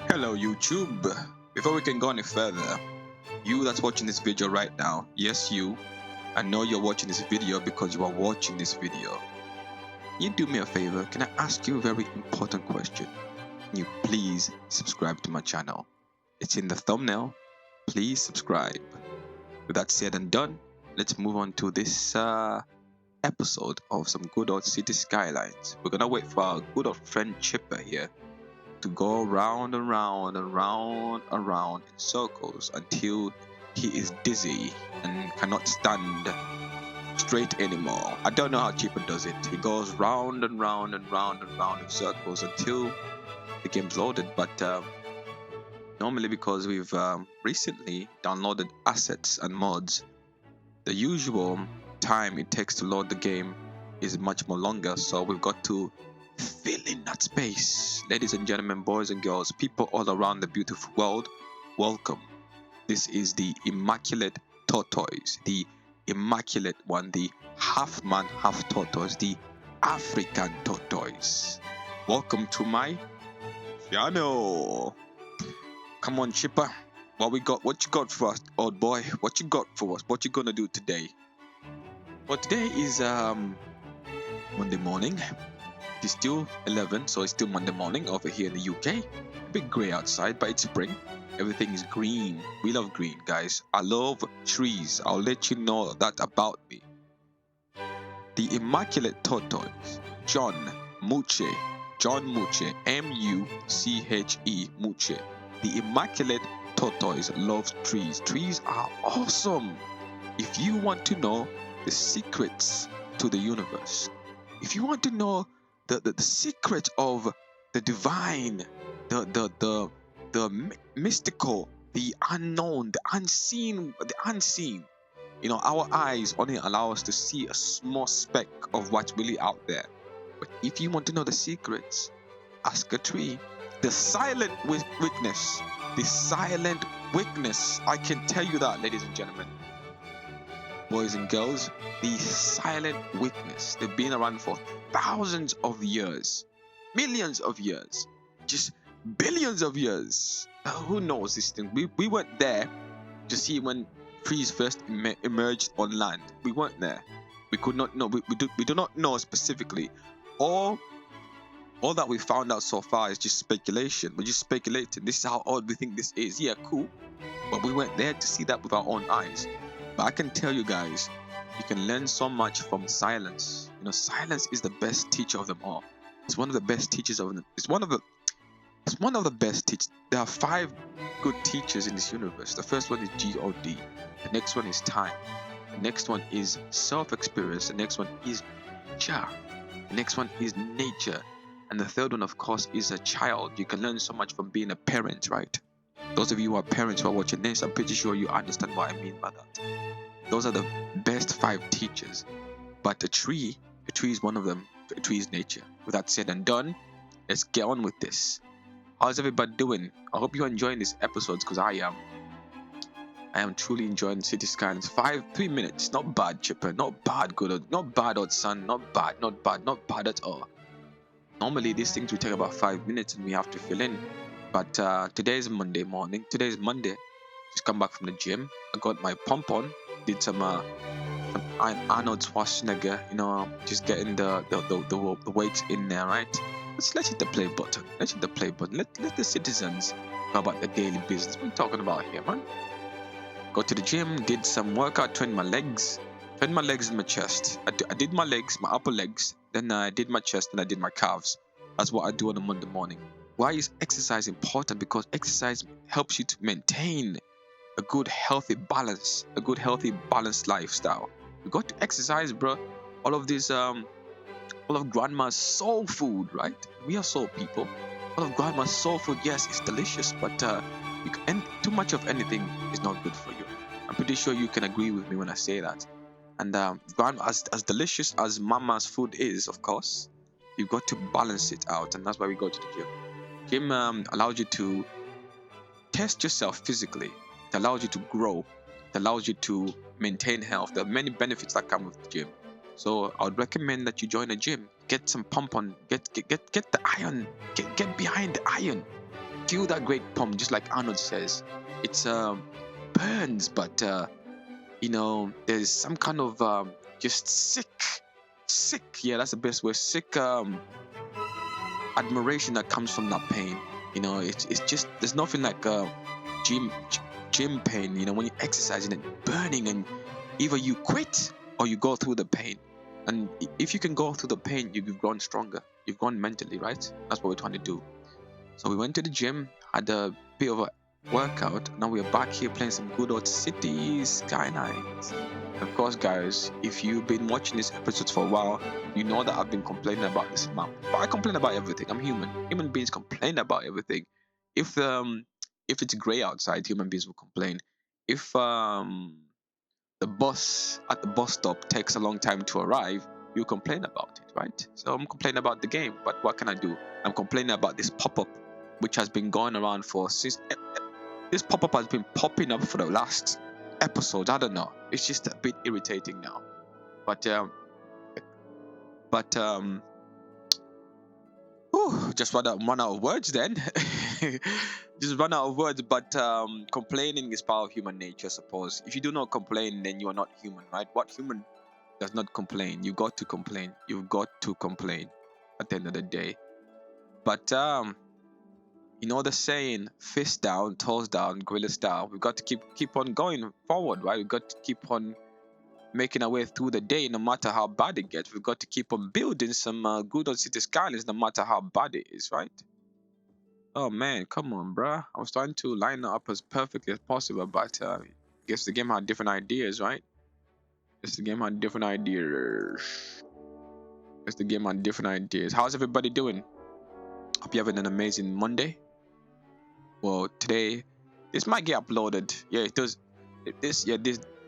Hello YouTube. Before we can go any further, you that's watching this video right now, yes you, I know you're watching this video because you are watching this video. Can you do me a favor? Can I ask you a very important question? Can you please subscribe to my channel? It's in the thumbnail. Please subscribe. With that said and done, let's move on to this episode of some good old city skylines. We're gonna wait for our good old friend Chipper here to go round and round and round and round in circles until he is dizzy and cannot stand straight anymore. I don't know how Chipper does it. He goes round and round and round and round in circles until the game's loaded. But normally, because we've recently downloaded assets and mods, the usual time it takes to load the game is much more longer. So we've got to fill in that space. Ladies and gentlemen, boys and girls, people all around the beautiful world, welcome. This is the immaculate tortoise, the immaculate one, the half man, half tortoise, the African tortoise. Welcome to my channel. Come on, Chipper. What we got? What you got for us, old boy? What you got for us? What you gonna do today? Well, today is Monday morning. It is still 11, so it's still Monday morning over here in the UK. A bit grey outside, but it's spring. Everything is green. We love green, guys. I love trees. I'll let you know that about me. The immaculate tortoise, John Muche, M-U-C-H-E, Muche. The immaculate tortoise loves trees. Trees are awesome. If you want to know the secrets to the universe, if you want to know the secret of the divine, the mystical, the unknown, the unseen, you know, our eyes only allow us to see a small speck of what's really out there. But if you want to know the secrets, ask a tree. The silent witness, the silent witness, I can tell you that, ladies and gentlemen, boys and girls, the silent witness. They've been around for thousands of years, millions of years, just billions of years. Who knows this thing? We weren't there to see when trees first emerged on land. We weren't there. We could not know. We do not know specifically. All that we found out so far is just speculation. We're just speculating. This is how old we think this is. Yeah, cool. But we weren't there to see that with our own eyes. But I can tell you guys, you can learn so much from silence. You know, silence is the best teacher of them all. It's one of the best teachers of them. It's one of the best teachers. There are 5 good teachers in this universe. The first one is God. The next one is time. The next one is self-experience. The next one is nature. The next one is nature. And the third one, of course, is a child. You can learn so much from being a parent, right? Those of you who are parents who are watching this, I'm pretty sure you understand what I mean by that. Those are the best 5 teachers. But a tree is one of them. A tree is nature. With that said and done, let's get on with this. How's everybody doing? I hope you're enjoying these episodes, because I am. I am truly enjoying City Skylines. 3 minutes. Not bad, Chipper. Not bad, good. Not bad, old son. Not bad at all. Normally, these things will take about 5 minutes and we have to fill in. But today is Monday morning. Today is Monday. Just come back from the gym. I got my pump on. Did some Arnold Schwarzenegger. You know, just getting the weights in there, right? Let's hit the play button. Let's hit the play button. Let the citizens know about the daily business. What are we talking about here, man? Go to the gym. Did some workout. Trained my legs. Trained my legs and my chest. I did my legs, my upper legs. Then I did my chest and I did my calves. That's what I do on a Monday morning. Why is exercise important? Because exercise helps you to maintain a good healthy balance, a good healthy balanced lifestyle. You got to exercise, bro. All of this all of grandma's soul food, right? We are soul people. All of grandma's soul food, yes, it's delicious, but too much of anything is not good for you. I'm pretty sure you can agree with me when I say that. And as delicious as mama's food is, of course, you've got to balance it out, and that's why we go to the gym. Gym allows you to test yourself physically. It allows you to grow. It allows you to maintain health. There are many benefits that come with the gym. So I would recommend that you join a gym. get some pump on, get the iron, get behind the iron, feel that great pump, just like Arnold says. It's burns, but there's some kind of just sick, yeah, that's the best way, sick admiration that comes from that pain. It's just, there's nothing like gym gym pain. When you're exercising and burning, and either you quit or you go through the pain. And if you can go through the pain, you've grown stronger, you've grown mentally, right? That's what we're trying to do. So we went to the gym, had a bit of a workout. Now we're back here playing some good old Skylines. Of course, guys, if you've been watching these episodes for a while, you know that I've been complaining about this map. But I complain about everything. I'm human. Human beings complain about everything. If it's gray outside, human beings will complain. If the bus at the bus stop takes a long time to arrive, you complain about it, right? So I'm complaining about the game, but what can I do? I'm complaining about this pop-up, which has been going around since this pop-up has been popping up for the last episode. I don't know. It's just a bit irritating now. But just run out of words then. Just run out of words. But complaining is part of human nature, I suppose. If you do not complain, then you are not human, right? What human does not complain? You got to complain. You've got to complain at the end of the day. But the saying, fist down, toes down, gorilla style. We've got to keep on going forward, right? We've got to keep on making our way through the day, no matter how bad it gets. We've got to keep on building some good old city skylines, no matter how bad it is, right? Oh man, come on, bruh. I was trying to line it up as perfectly as possible, but I guess the game had different ideas, right? Guess the game had different ideas. How's everybody doing? Hope you're having an amazing Monday. Well, today, this might get uploaded. Yeah, it does.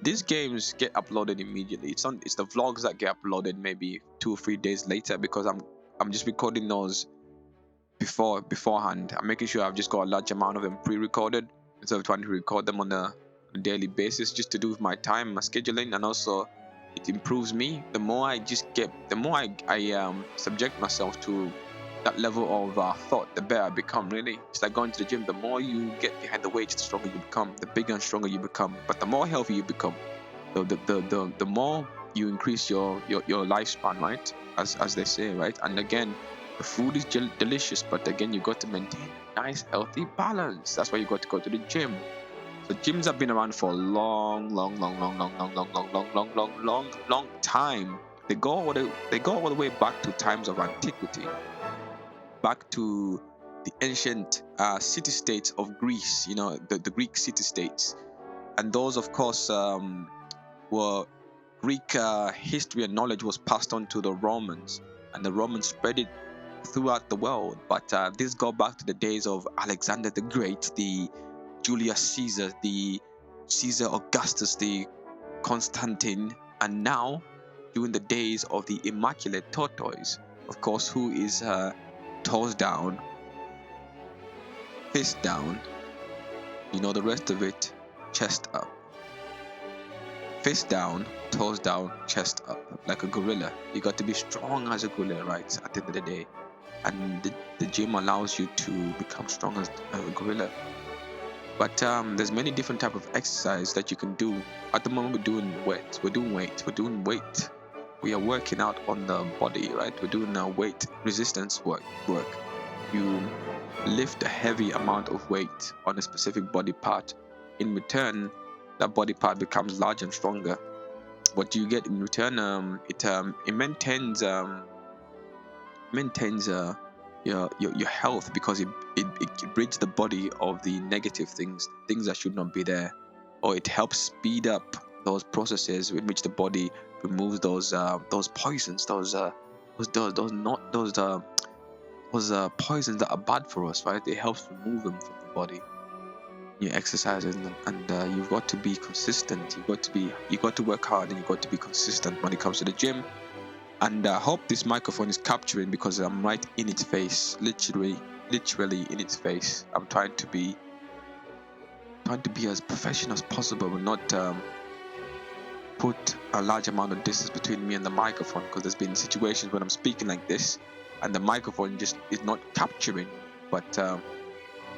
These games get uploaded immediately. It's the vlogs that get uploaded maybe 2 or 3 days later, because I'm just recording those beforehand. I'm making sure I've just got a large amount of them pre-recorded instead of trying to record them on a daily basis, just to do with my time, my scheduling, and also it improves me. The more I subject myself to that level of thought, the better I become. Really, it's like going to the gym. The more you get behind the weights, the stronger you become, the bigger and stronger you become. But the more healthy you become, the more you increase your lifespan, right? As they say, right? And again, the food is delicious, but again, you got to maintain a nice healthy balance. That's why you got to go to the gym. So gyms have been around for a long time. They go all the way back to times of antiquity, back to the ancient city-states of Greece. The Greek city-states, and those, of course, were Greek history and knowledge was passed on to the Romans, and the Romans spread it throughout the world. But this go back to the days of Alexander the Great, the Julius Caesar, the Caesar Augustus, the Constantine, and now during the days of the Immaculate Tortoise, of course, who is toes down, fist down, the rest of it, chest up. Face down, toes down, chest up, like a gorilla. You got to be strong as a gorilla, right? At the end of the day, and the gym allows you to become strong as a gorilla. But there's many different type of exercise that you can do. At the moment, we're doing weight. We are working out on the body, right? We're doing weight resistance work. You lift a heavy amount of weight on a specific body part. In return, that body part becomes larger and stronger. What do you get in return? It maintains your health, because it rids the body of the negative things that should not be there, or it helps speed up those processes in which the body removes those poisons, those poisons that are bad for us, right? It helps remove them from the body. You're exercising, and you've got to be consistent. You got to work hard, and you got to be consistent when it comes to the gym. And I hope this microphone is capturing, because I'm right in its face, literally in its face. I'm trying to be as professional as possible, and not put a large amount of distance between me and the microphone, because there's been situations when I'm speaking like this and the microphone just is not capturing. But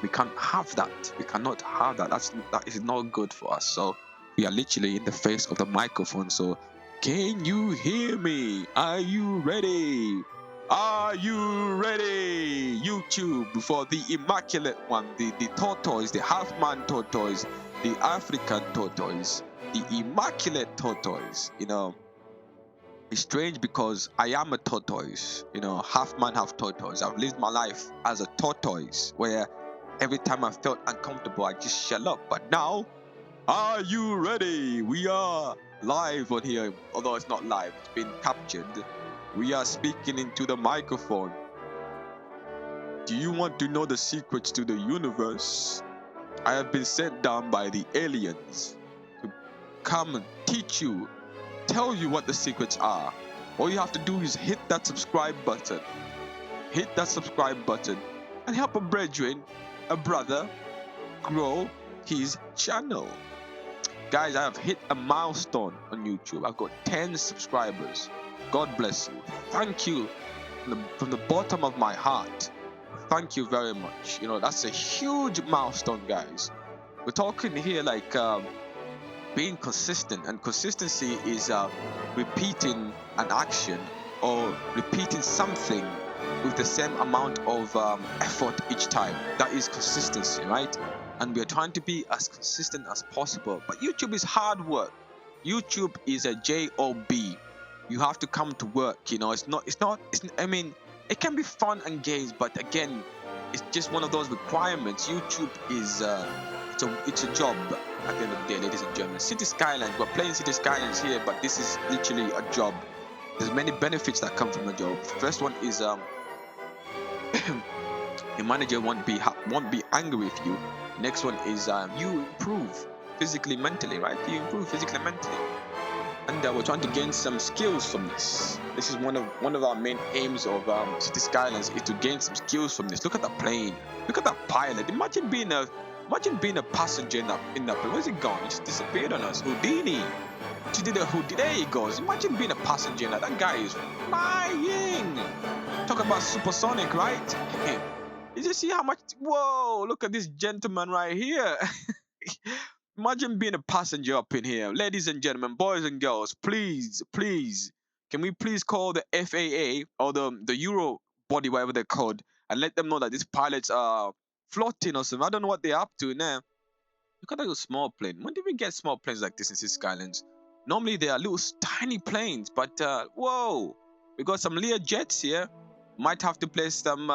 we can't have that. We cannot have that. That is not good for us. So we are literally in the face of the microphone. So can you hear me? Are you ready? Are you ready? YouTube for the immaculate one, the tortoise, the half-man tortoise, the African tortoise, the immaculate tortoise. It's strange because I am a tortoise, half man, half tortoise. I've lived my life as a tortoise where every time I felt uncomfortable, I just shut up. But now, are you ready? We are live on here, although it's not live, it's been captured. We are speaking into the microphone. Do you want to know the secrets to the universe? I have been sent down by the aliens to come and teach you, tell you what the secrets are. All you have to do is hit that subscribe button. Hit that subscribe button and help a brethren, a brother, grow his channel. Guys, I have hit a milestone on YouTube. I've got 10 subscribers. God bless you. Thank you from the bottom of my heart. Thank you very much. That's a huge milestone, guys. We're talking here like being consistent, and consistency is repeating an action or repeating something with the same amount of effort each time. That is consistency, right? And we're trying to be as consistent as possible. But YouTube is hard work. YouTube is a job. You have to come to work. I mean, it can be fun and games, but again, it's just one of those requirements. YouTube is it's a job at the end of the day, ladies and gentlemen. City Skylines, we're playing City Skylines here, but this is literally a job. There's many benefits that come from a job. First one is your manager won't be angry with you. Next one is you improve physically, mentally, right? You improve physically, mentally, and we're trying to gain some skills from this. This is one of our main aims of City Skylines, is to gain some skills from this. Look at that plane. Look at that pilot. Imagine being a passenger in that plane. Where's it gone? He just disappeared on us. Houdini. She did a Houdini. There he goes. Imagine being a passenger in that. That guy is flying. Talk about supersonic, right? You just see how much. Whoa! Look at this gentleman right here. Imagine being a passenger up in here. Ladies and gentlemen, boys and girls, please, can we please call the FAA or the Euro body, whatever they're called, and let them know that these pilots are floating or something. I don't know what they're up to now. Look at those small plane. When did we get small planes like this in City Skylines? Normally they are little tiny planes, but whoa, we got some Lear jets here. Might have to place some.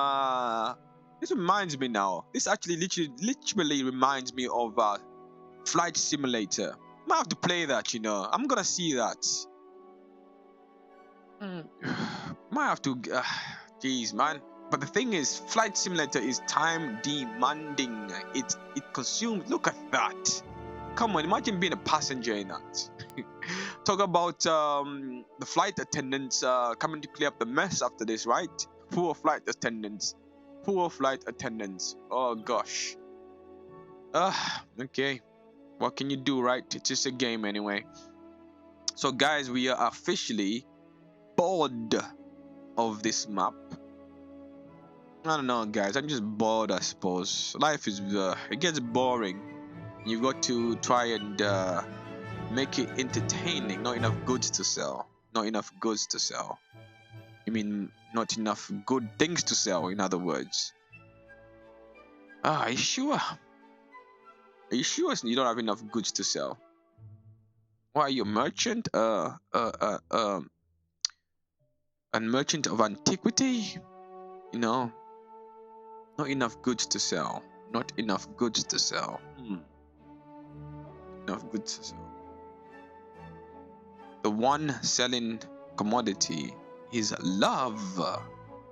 This reminds me now. This actually literally reminds me of Flight Simulator. Might have to play that. I'm gonna see that. Might have to. Jeez, man. But the thing is, Flight Simulator is time demanding. It consumes. Look at that. Come on, imagine being a passenger in that. Talk about the flight attendants coming to clear up the mess after this, right? Poor flight attendants. Oh gosh. Okay. What can you do, right? It's just a game anyway. So guys, we are officially bored of this map. I don't know, guys. I'm just bored, I suppose. Life is it gets boring. You got to try and make it entertaining. Not enough goods to sell. I mean, not enough good things to sell, in other words. Are you sure? Are you sure you don't have enough goods to sell? Why are you a merchant? A merchant of antiquity? Not enough goods to sell. Enough goods to sell. The one selling commodity is love.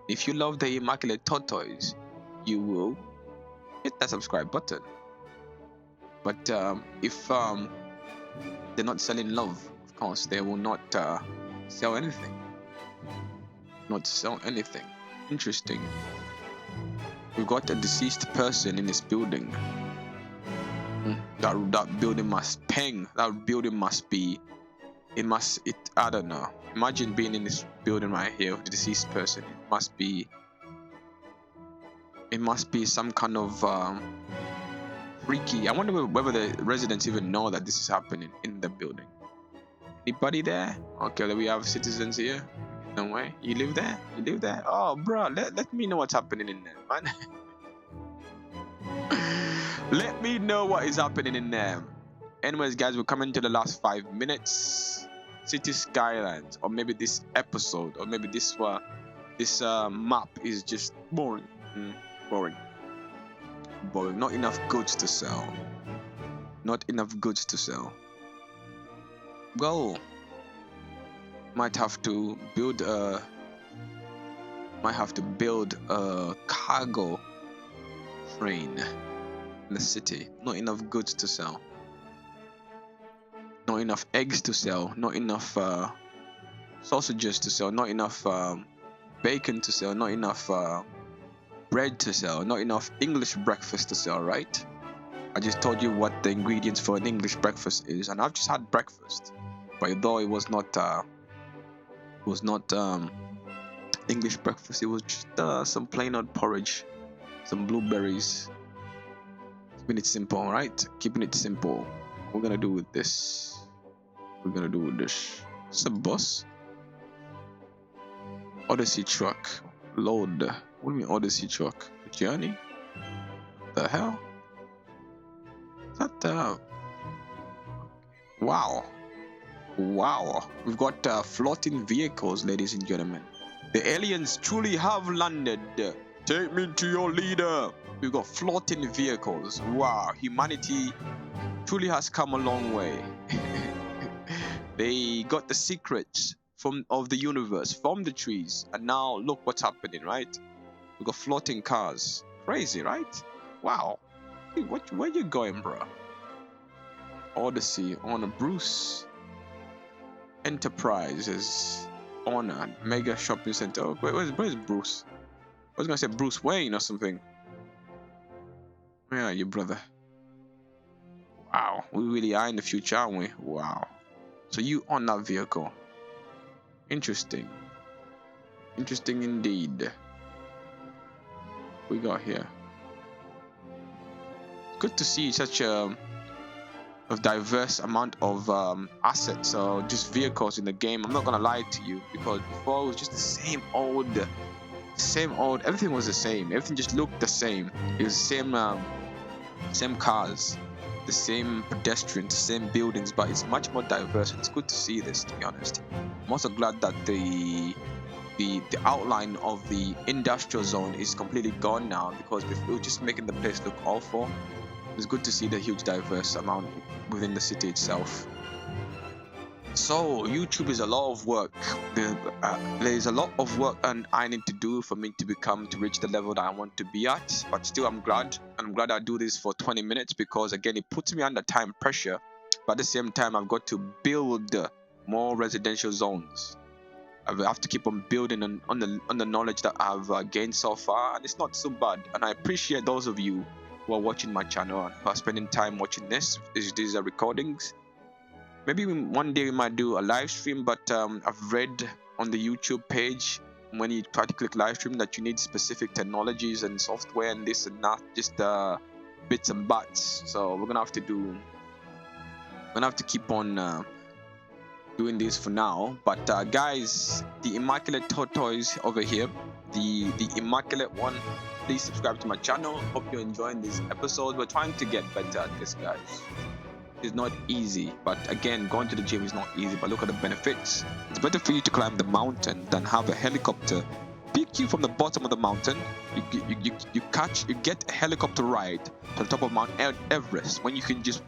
If you love the immaculate tortoise, you will hit that subscribe button. But if they're not selling love, of course, they will not sell anything. Interesting. We've got a deceased person in this building. That building must ping. That building must be I don't know. Imagine being in this building right here with the deceased person. It must be some kind of freaky. I wonder whether the residents even know that this is happening in the building. Anybody there? Okay, we have citizens here. No way. You live there? You live there? Oh, bro, let me know what's happening in there, man. Let me know what is happening in there. Anyways, guys, we're coming to the last 5 minutes. City Skylines, or maybe this episode, or maybe this map is just boring. Boring. Not enough goods to sell. Not enough goods to sell. Well, might have to build a cargo train in the city. Not enough goods to sell. Not enough eggs to sell. Not enough sausages to sell. Not enough bacon to sell. Not enough bread to sell. Not enough English breakfast to sell, right? I just told you what the ingredients for an English breakfast is, and I've just had breakfast, but though it was not English breakfast, it was just some plain old porridge, some blueberries. Keeping it simple, right? Keeping it simple. What we're gonna do with this? It's a bus. Odyssey truck. Load. What do you mean Odyssey truck? Journey? The hell? Is that Wow. We've got floating vehicles, ladies and gentlemen. The aliens truly have landed. Take me to your leader. We've got floating vehicles. Wow, humanity truly has come a long way. They got the secrets of the universe from the trees, and now look what's happening, right? We got floating cars. Crazy, right? Wow. Hey, where you going, bro? Odyssey on a Bruce Enterprises on a mega shopping center. Oh, where's Bruce? I was gonna say Bruce Wayne or something. Where are you, brother? Wow, we really are in the future, aren't we? Wow. So you on that vehicle? Interesting. Interesting indeed. We got here. Good to see such a diverse amount of assets or just vehicles in the game. I'm not gonna lie to you, because before it was just the same old. Everything was the same. Everything just looked the same. It was the same cars, the same pedestrians, the same buildings, but it's much more diverse. It's good to see this, to be honest. I'm also glad that the outline of the industrial zone is completely gone now, because it was just making the place look awful. It's good to see the huge diverse amount within the city itself. So YouTube is a lot of work. There's a lot of work and I need to do for me to reach the level that I want to be at. But still, I'm glad I do this for 20 minutes, because again, it puts me under time pressure. But at the same time, I've got to build more residential zones. I have to keep on building on the knowledge that I've gained so far, and it's not so bad. And I appreciate those of you who are watching my channel and who are spending time watching this. These are recordings. Maybe one day we might do a live stream, but I've read on the YouTube page, when you try to click live stream, that you need specific technologies and software and this and that, just bits and bats. So we're gonna have to keep on doing this for now. But guys, the Immaculate Tortoise over here, the Immaculate one, please subscribe to my channel. Hope you're enjoying this episode. We're trying to get better at this, guys. It's not easy, but again, going to the gym is not easy, but look at the benefits. It's better for you to climb the mountain than have a helicopter pick you from the bottom of the mountain. You get a helicopter ride to the top of Mount Everest, when you can just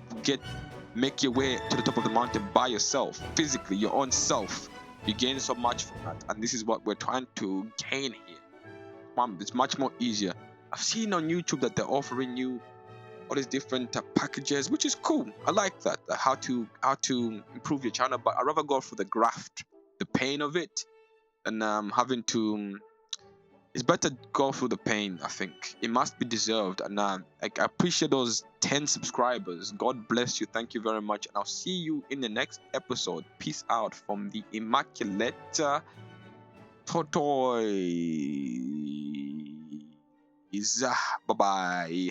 make your way to the top of the mountain by yourself, physically, your own self. You gain so much from that, and this is what we're trying to gain here. It's much more easier. I've seen on YouTube that they're offering you all these different packages, which is cool. I like that, how to improve your channel, but I'd rather go for the graft, the pain of it, and having to It's better go through the pain. I think it must be deserved. And I appreciate those 10 subscribers. God bless you. Thank you very much. And I'll see you in the next episode. Peace out from the Immaculate Tortoise. Bye bye.